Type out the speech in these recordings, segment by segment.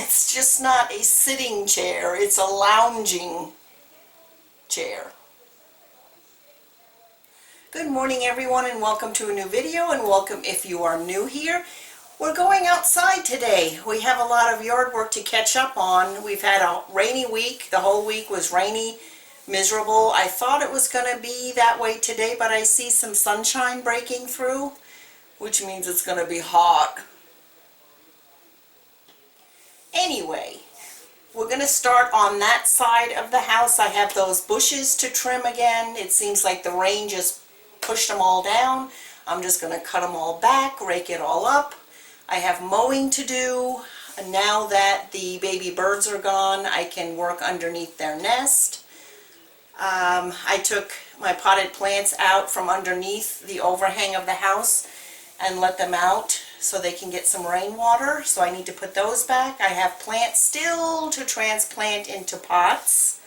It's just not a sitting chair, it's a lounging chair. Good morning everyone, and welcome to a new video, and welcome if you are new here. We're going outside today. We have a lot of yard work to catch up on. We've had a rainy week. The whole week was rainy, miserable. I thought it was going to be that way today, but I see some sunshine breaking through, which means it's going to be hot. Anyway, we're going to start on that side of the house. I have those bushes to trim again. It seems like the rain just pushed them all down. I'm just going to cut them all back, rake it all up. I have mowing to do. And now that the baby birds are gone, I can work underneath their nest. I took my potted plants out from underneath the overhang of the house and let them out so they can get some rainwater. So I need to put those back. I have plants still to transplant into pots.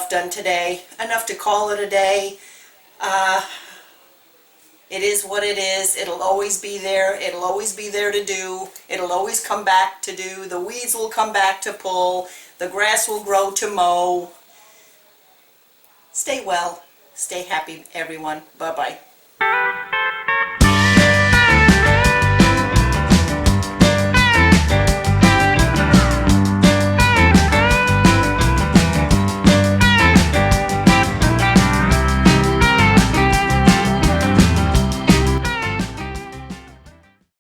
enough done today. Enough to call it a day. It is what it is. It'll always be there. It'll always be there to do. It'll always come back to do. The weeds will come back to pull. The grass will grow to mow. Stay well. Stay happy, everyone. Bye-bye.